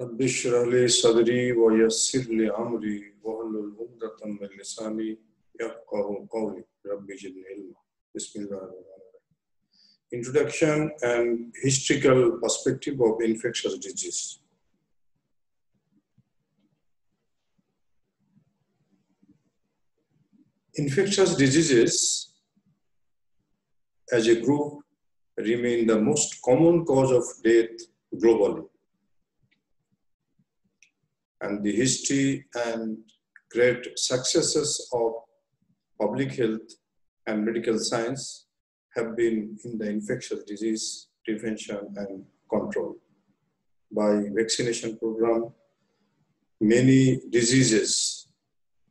رب اشرح لي صدري ويسر لي أمري واحلل عقدة من لساني يفقهوا قولي رب زدني علما. بسم الله الرحمن الرحيم. Introduction and historical perspective of infectious disease. Infectious diseases as a group remain the most common cause of death globally. And the history and great successes of public health and medical science have been in the infectious disease prevention and control. By vaccination program, many diseases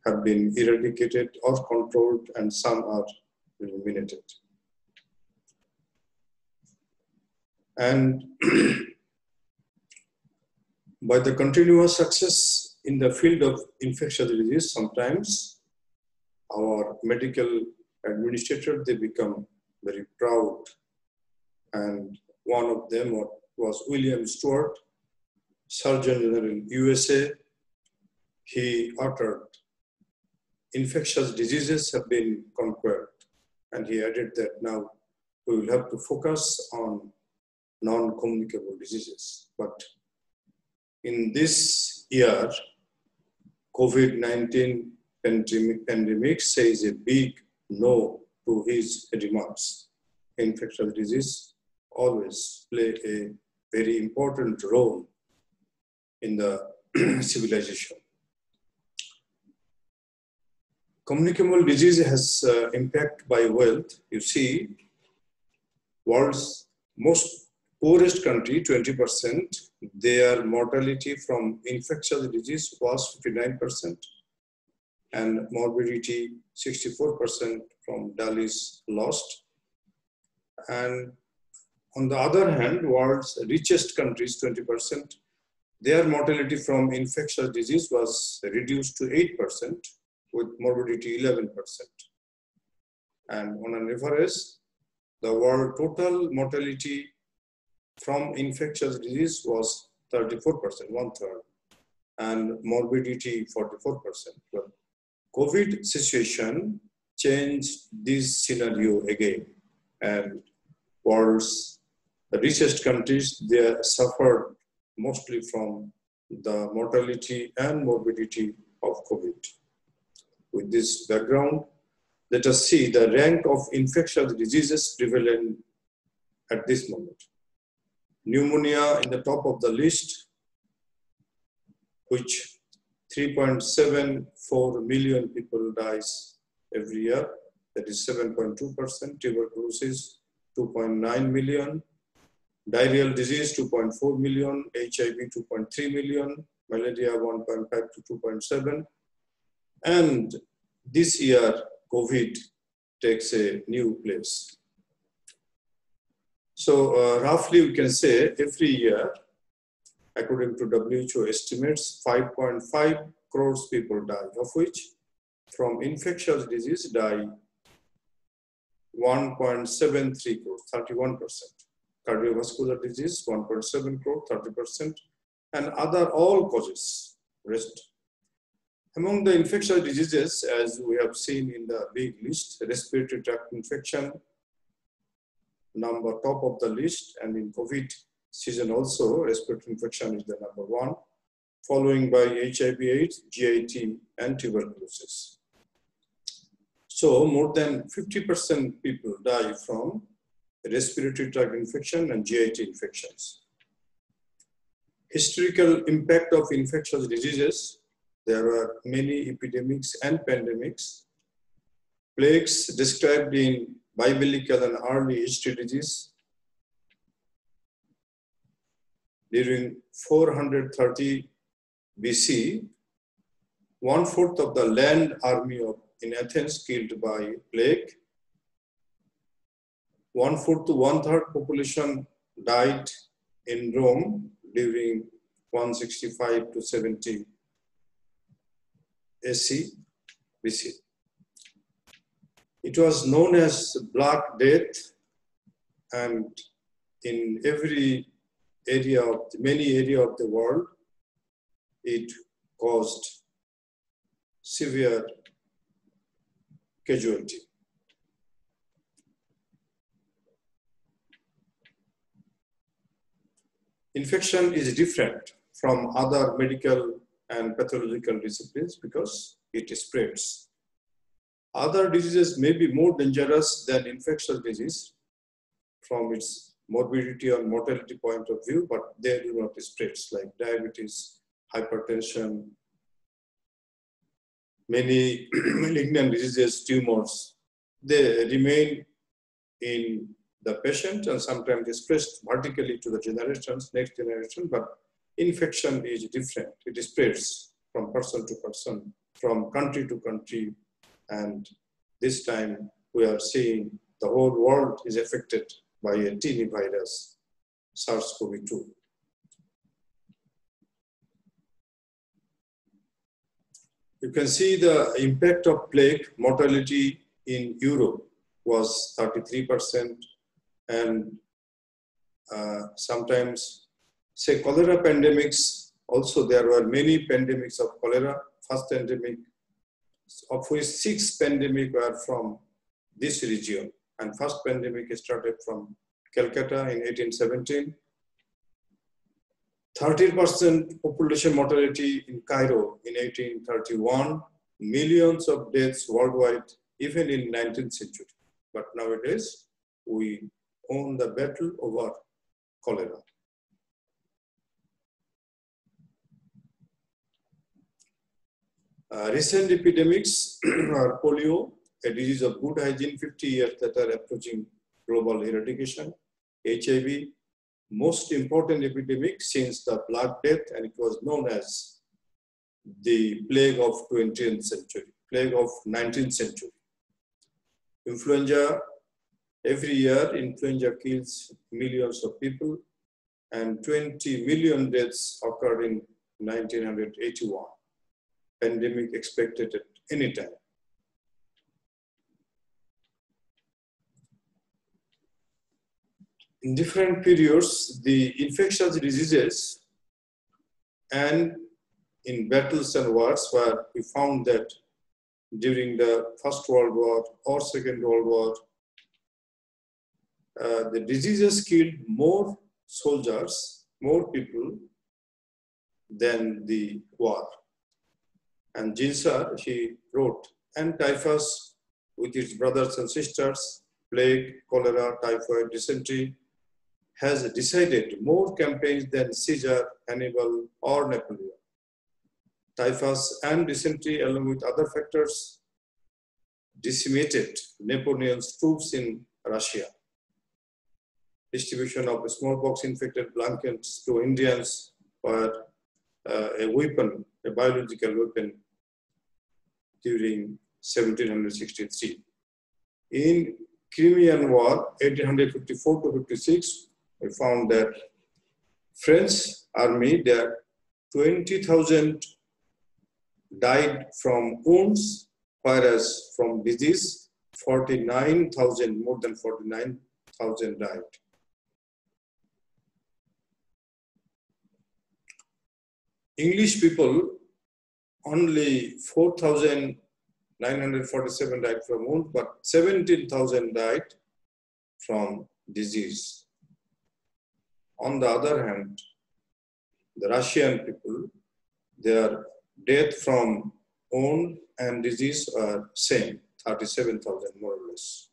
have been eradicated or controlled, and some are eliminated. And by the continuous success in the field of infectious disease, sometimes our medical administrators, they become very proud. And one of them was William Stewart, Surgeon General USA. He uttered, infectious diseases have been conquered. And he added that now we will have to focus on non-communicable diseases. But in this year, COVID-19 pandemic says a big no to his remarks. Infectious disease always play a very important role in the civilization. Communicable disease has impact by wealth. You see, world's most poorest country, 20%, their mortality from infectious disease was 59%, and morbidity 64% from disease lost. And on the other hand, world's richest countries, 20%, their mortality from infectious disease was reduced to 8%, with morbidity 11%. And on an average, the world total mortality from infectious disease was 34%, 1/3, and morbidity 44%. But COVID situation changed this scenario again, and world's richest countries, they suffered mostly from the mortality and morbidity of COVID. With this background, let us see the rank of infectious diseases prevalent at this moment. Pneumonia in the top of the list, which 3.74 million people dies every year, that is 7.2%. Tuberculosis, 2.9 million. Diarrheal disease, 2.4 million. HIV, 2.3 million. Malaria, 1.5 to 2.7. And this year, COVID takes a new place. So roughly we can say every year, according to WHO estimates, 5.5 crores people die, of which from infectious disease die 1.73 crores, 31%. Cardiovascular disease, 1.7 crore, 30%. And other all causes, rest. Among the infectious diseases, as we have seen in the big list, respiratory tract infection, number top of the list, and in COVID season also, respiratory infection is the number 1, following by HIV/AIDS, GIT, and tuberculosis. So more than 50% people die from respiratory tract infection and GIT infections. Historical impact of infectious diseases, there are many epidemics and pandemics. Plagues described in biblical and early history disease. During 430 BC, 1/4 of the land army in Athens killed by plague. 1/4 to 1/3 population died in Rome during 165 to 70 BC. It was known as Black Death, and in every area of many areas of the world, it caused severe casualty. Infection is different from other medical and pathological disciplines because it spreads. Other diseases may be more dangerous than infectious disease from its morbidity or mortality point of view, but they do not spread, like diabetes, hypertension, many malignant diseases, tumors. They remain in the patient and sometimes expressed vertically to the generations, next generation, but infection is different. It spreads from person to person, from country to country, and this time we are seeing the whole world is affected by a teeny virus, SARS-CoV-2. You can see the impact of plague. Mortality in Europe was 33%, and sometimes, say, cholera pandemics, also there were many pandemics of cholera. First pandemic, of which 6 pandemics were from this region. And first pandemic started from Calcutta in 1817. 30% population mortality in Cairo in 1831. Millions of deaths worldwide, even in 19th century. But nowadays, we won the battle over cholera. Recent epidemics are polio, a disease of good hygiene, 50 years that are approaching global eradication. HIV, most important epidemic since the Black Death, and it was known as the plague of 20th century, plague of 19th century. Influenza, every year influenza kills millions of people, and 20 million deaths occurred in 1981. Pandemic expected at any time. In different periods, the infectious diseases and in battles and wars, where we found that during the First World War or Second World War, the diseases killed more soldiers, more people than the war. And Ginsar, he wrote, and typhus with its brothers and sisters, plague, cholera, typhoid, dysentery, has decided more campaigns than Caesar, Hannibal, or Napoleon. Typhus and dysentery, along with other factors, decimated Napoleon's troops in Russia. Distribution of smallpox-infected blankets to Indians were a weapon, a biological weapon during 1763. In Crimean War, 1854 to 56, we found that French army, there 20,000 died from wounds, whereas from disease, 49,000, more than 49,000 died. English people, only 4,947 died from wounds, but 17,000 died from disease. On the other hand, the Russian people, their death from wound and disease are same, 37,000 more or less.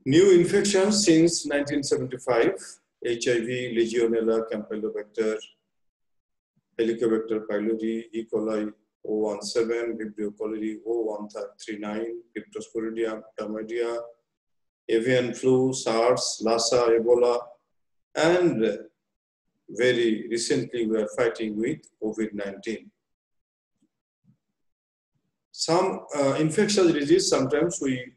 New infections since 1975, HIV, Legionella, Campylobacter, Helicobacter pylori, E. coli 017, Vibrio cholerae 0139, Cryptosporidium, Chlamydia, avian flu, SARS, Lassa, Ebola, and very recently we are fighting with COVID-19. Some infectious disease, sometimes we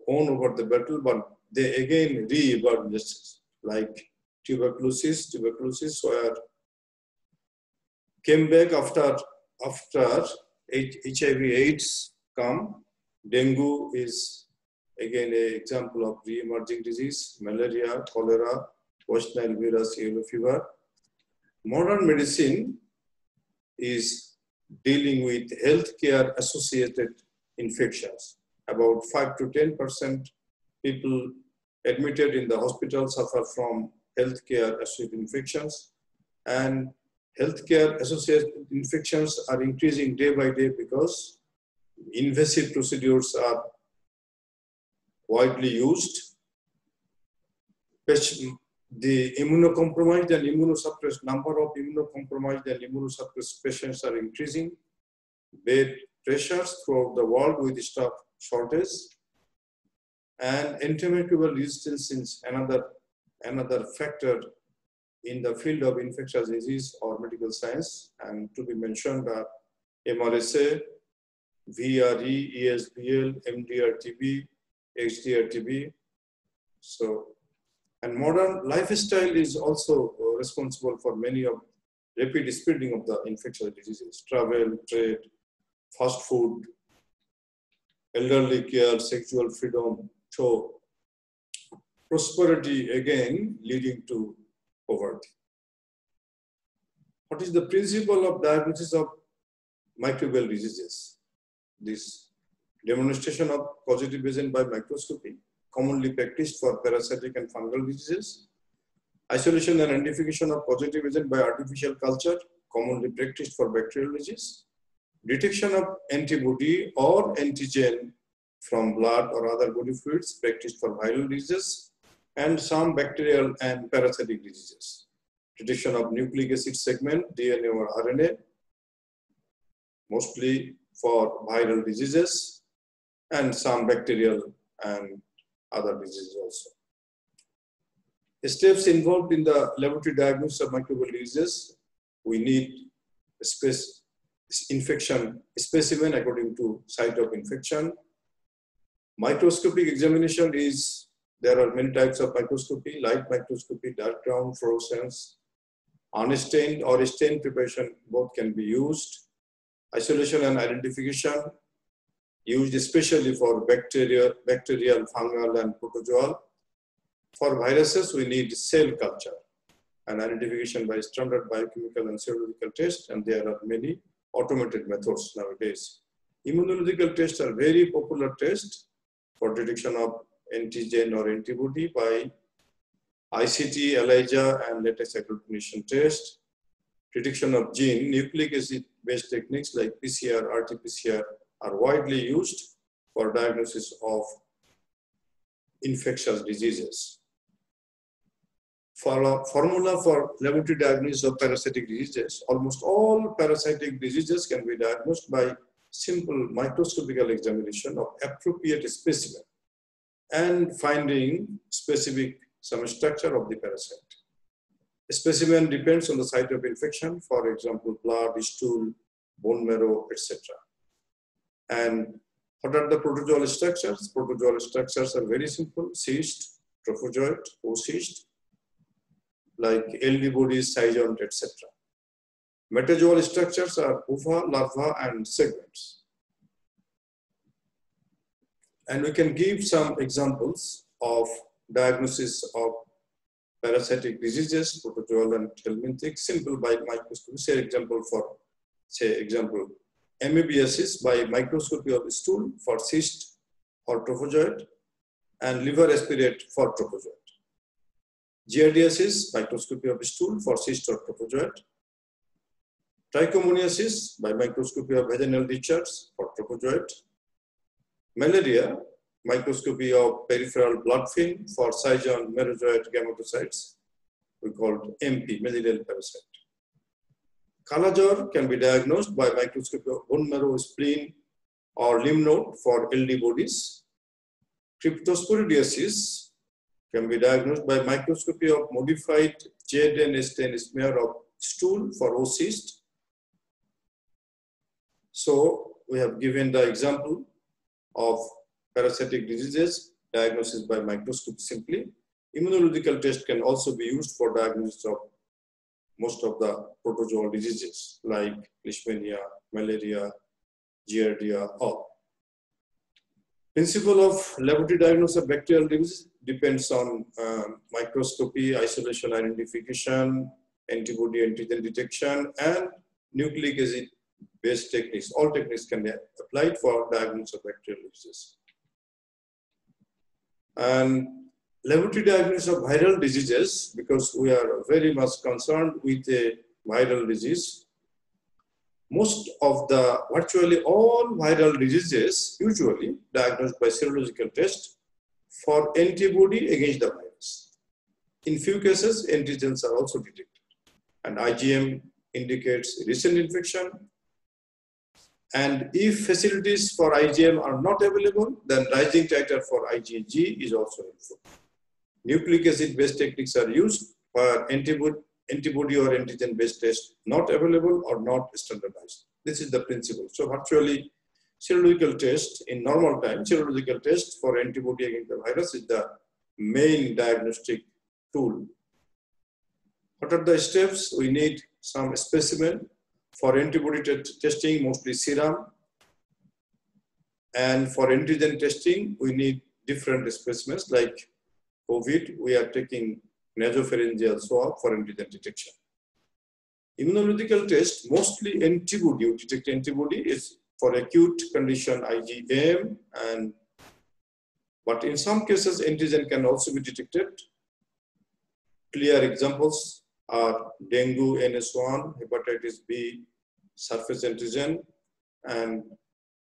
won over the battle, but they again re-emerge, like tuberculosis where came back after HIV/AIDS come. Dengue is again an example of re-emerging disease. Malaria, cholera, West Nile virus, yellow fever. Modern medicine is dealing with healthcare associated infections. About 5 to 10% people admitted in the hospital suffer from healthcare associated infections, and healthcare associated infections are increasing day by day because invasive procedures are widely used. The immunocompromised and immunosuppressed number of immunocompromised and immunosuppressed patients are increasing. Bed pressures throughout the world with staff shortage, and antimicrobial resistance is another factor in the field of infectious disease or medical science. And to be mentioned are MRSA, VRE, ESBL, MDR-TB, HDR-TB. So, and modern lifestyle is also responsible for many of rapid spreading of the infectious diseases. Travel, trade, fast food, elderly care, sexual freedom. So prosperity again leading to poverty. What is the principle of diagnosis of microbial diseases? This demonstration of causative agent by microscopy, commonly practiced for parasitic and fungal diseases. Isolation and identification of causative agent by artificial culture, commonly practiced for bacterial disease. Detection of antibody or antigen from blood or other body fluids, practiced for viral diseases, and some bacterial and parasitic diseases. Detection of nucleic acid segment, DNA or RNA, mostly for viral diseases, and some bacterial and other diseases also. Steps involved in the laboratory diagnosis of microbial diseases: we need infection specimen according to site of infection. Microscopic examination is, there are many types of microscopy: light microscopy, dark ground, fluorescence, unstained or stained preparation, both can be used. Isolation and identification, used especially for bacterial, fungal, and protozoal. For viruses, we need cell culture and identification by standard biochemical and serological tests, and there are many automated methods nowadays. Immunological tests are very popular tests for detection of antigen or antibody by ICT, ELISA, and latest agglutination test. Detection of gene, nucleic acid-based techniques like PCR, RT-PCR are widely used for diagnosis of infectious diseases. For a formula for laboratory diagnosis of parasitic diseases, almost all parasitic diseases can be diagnosed by simple microscopical examination of appropriate specimen and finding some structure of the parasite. A specimen depends on the site of infection, for example, blood, stool, bone marrow, etc. And what are the protozoal structures? Protozoal structures are very simple: cyst, trophozoite, oocyst, like LD bodies, zygont, etc. Metazoal structures are ova, larva, and segments. And we can give some examples of diagnosis of parasitic diseases, protozoal and helminthic, simple by microscopy. Example, amoebiasis by microscopy of stool for cyst or trophozoite, and liver aspirate for trophozoite. Giardiasis, microscopy of stool for cyst or trophozoite. Trichomoniasis by microscopy of vaginal discharge for trophozoite. Malaria, microscopy of peripheral blood film for zygont, merozoite, gametocytes, we call MP, malarial parasite. Kalajor can be diagnosed by microscopy of bone marrow, spleen, or lymph node for LD bodies. Cryptosporidiasis can be diagnosed by microscopy of modified J-den stain smear of stool for oocyst. So we have given the example of parasitic diseases, diagnosis by microscope simply. Immunological test can also be used for diagnosis of most of the protozoal diseases like leishmania, malaria, giardia, all. Principle of laboratory diagnosis of bacterial disease depends on microscopy, isolation identification, antibody antigen detection, and nucleic acid based techniques. All techniques can be applied for diagnosis of bacterial diseases. And laboratory diagnosis of viral diseases, because we are very much concerned with a viral disease. Virtually all viral diseases usually diagnosed by serological test for antibody against the virus. In few cases, antigens are also detected, and IgM indicates recent infection. And if facilities for IgM are not available, then rising titer for IgG is also helpful. Nucleic acid based techniques are used for antibody or antigen based test not available or not standardized. This is the principle. So virtually serological test in normal time, serological test for antibody against the virus is the main diagnostic tool. What are the steps? We need some specimen. For antibody testing, mostly serum. And for antigen testing, we need different specimens like COVID. We are taking nasopharyngeal swab for antigen detection. Immunological test, mostly antibody, you detect antibody is for acute condition IgM, but in some cases antigen can also be detected. Clear examples are dengue NS1, hepatitis B surface antigen, and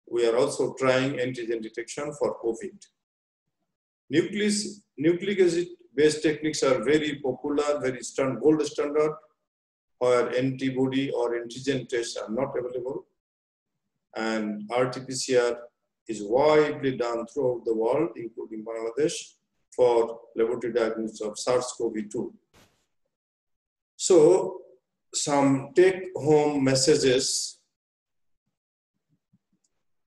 we are also trying antigen detection for COVID. Nucleic acid based techniques are very popular, very gold standard, where antibody or antigen tests are not available. And RT-PCR is widely done throughout the world, including Bangladesh, for laboratory diagnosis of SARS-CoV-2. So, some take-home messages.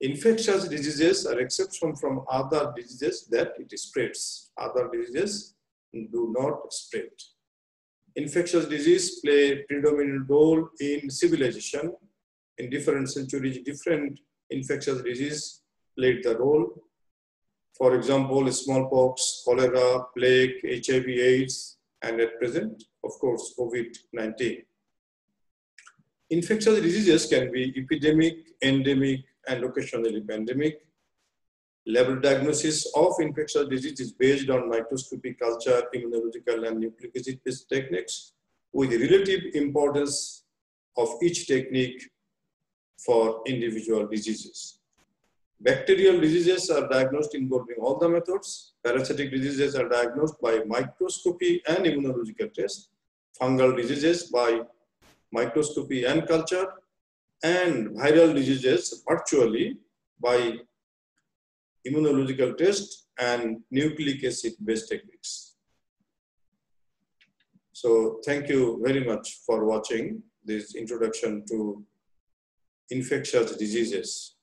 Infectious diseases are exception from other diseases that it spreads. Other diseases do not spread. Infectious disease play a predominant role in civilization. In different centuries, different infectious disease played the role. For example, smallpox, cholera, plague, HIV, AIDS, and at present, of course, COVID-19. Infectious diseases can be epidemic, endemic, and occasionally pandemic. Lab diagnosis of infectious disease is based on microscopic culture, immunological, and nucleic acid-based techniques, with relative importance of each technique for individual diseases. Bacterial diseases are diagnosed involving all the methods. Parasitic diseases are diagnosed by microscopy and immunological tests. Fungal diseases by microscopy and culture. And viral diseases virtually by immunological test and nucleic acid based techniques. So thank you very much for watching this introduction to infectious diseases.